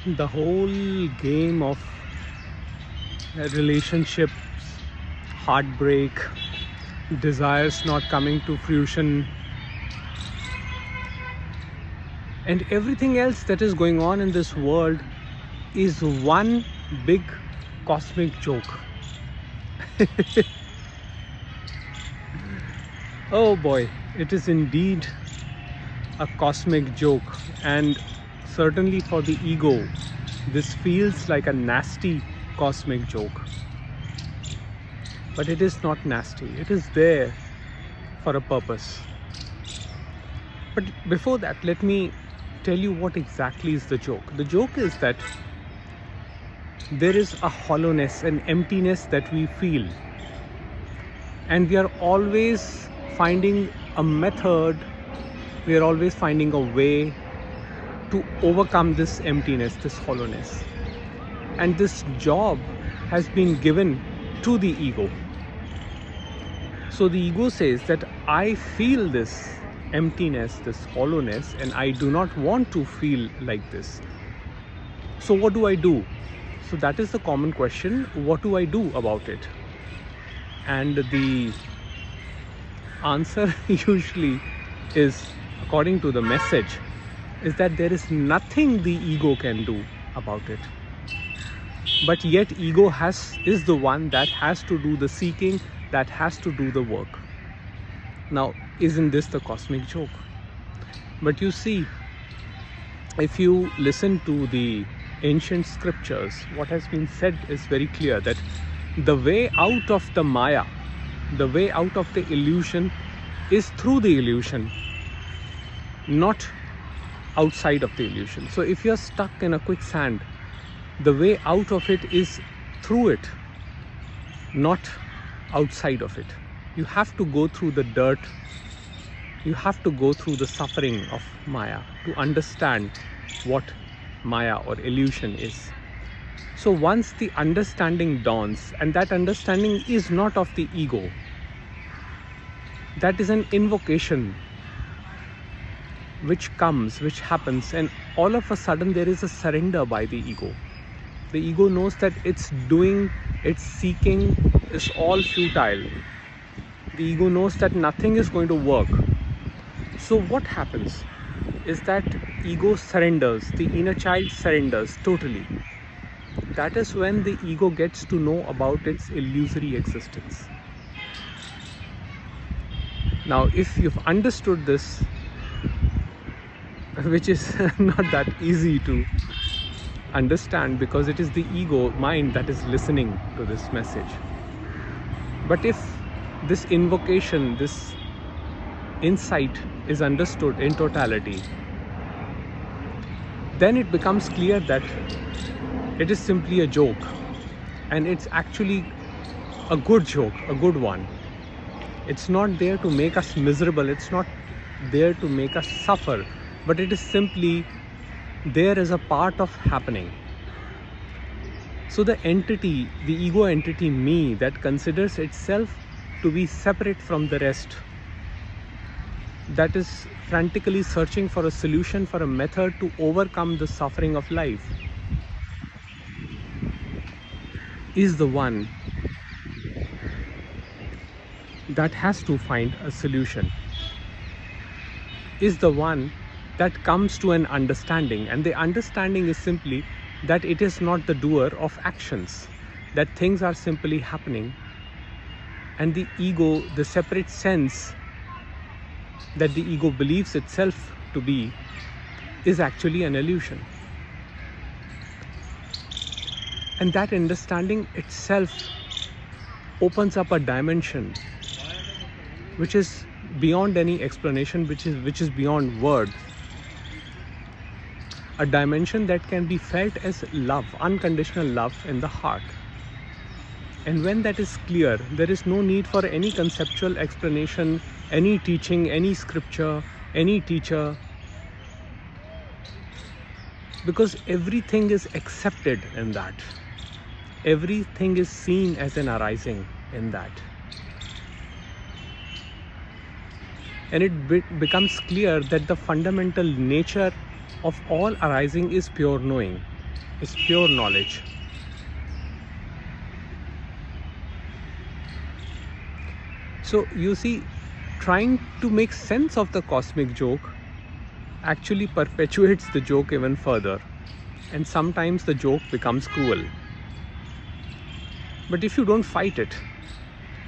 the whole game of relationships, heartbreak, desires not coming to fruition, and everything else that is going on in this world is one big cosmic joke. Oh boy, it is indeed a cosmic joke, and certainly for the ego, this feels like a nasty cosmic joke. But it is not nasty, it is there for a purpose. But before that, let me tell you what exactly is the joke. The joke is that there is a hollowness, an emptiness that we feel, and we are always finding a method, we are always finding a way to overcome this emptiness, this hollowness. And this job has been given to the ego. So the ego says that I feel this emptiness, this hollowness, and I do not want to feel like this. So what do I do? So that is the common question. What do I do about it? And the answer usually is, according to the message, is that there is nothing the ego can do about it. But yet ego is the one that has to do the seeking, that has to do the work. Now, isn't this the cosmic joke? But you see, if you listen to the ancient scriptures, what has been said is very clear, that the way out of the Maya, the way out of the illusion, is through the illusion, not outside of the illusion. So if you're stuck in a quicksand, the way out of it is through it, not outside of it. You have to go through the dirt, you have to go through the suffering of Maya to understand what Maya or illusion is. So once the understanding dawns, and that understanding is not of the ego, that is an invocation which comes, which happens, and all of a sudden there is a surrender by the ego. The ego knows that its doing, its seeking is all futile. The ego knows that nothing is going to work. So what happens is that ego surrenders, the inner child surrenders totally. That is when the ego gets to know about its illusory existence. Now, if you've understood this, which is not that easy to understand because it is the ego mind that is listening to this message. But if this invocation, this insight is understood in totality, then it becomes clear that it is simply a joke, and it's actually a good joke, a good one. It's not there to make us miserable, it's not there to make us suffer, but it is simply there as a part of happening. So the entity, the ego entity me, that considers itself to be separate from the rest, that is frantically searching for a solution, for a method to overcome the suffering of life, is the one that has to find a solution, is the one that comes to an understanding. And the understanding is simply that it is not the doer of actions, that things are simply happening, and the ego, the separate sense that the ego believes itself to be, is actually an illusion. And that understanding itself opens up a dimension which is beyond any explanation, which is beyond words. A dimension that can be felt as love, unconditional love in the heart. And when that is clear, there is no need for any conceptual explanation, any teaching, any scripture, any teacher, because everything is accepted in that. Everything is seen as an arising in that. And it becomes clear that the fundamental nature of all arising is pure knowing. is pure knowledge. So you see, trying to make sense of the cosmic joke actually perpetuates the joke even further, and sometimes the joke becomes cruel. But if you don't fight it,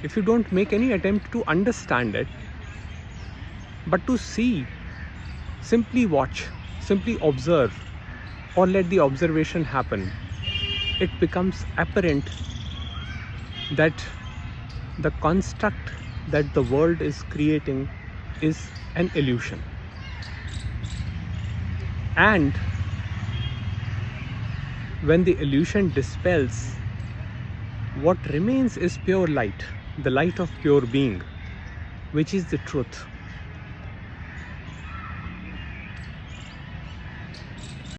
if you don't make any attempt to understand it, but to see, simply watch, simply observe, or let the observation happen, it becomes apparent that the construct that the world is creating is an illusion. And when the illusion dispels, what remains is pure light, the light of pure being, which is the truth.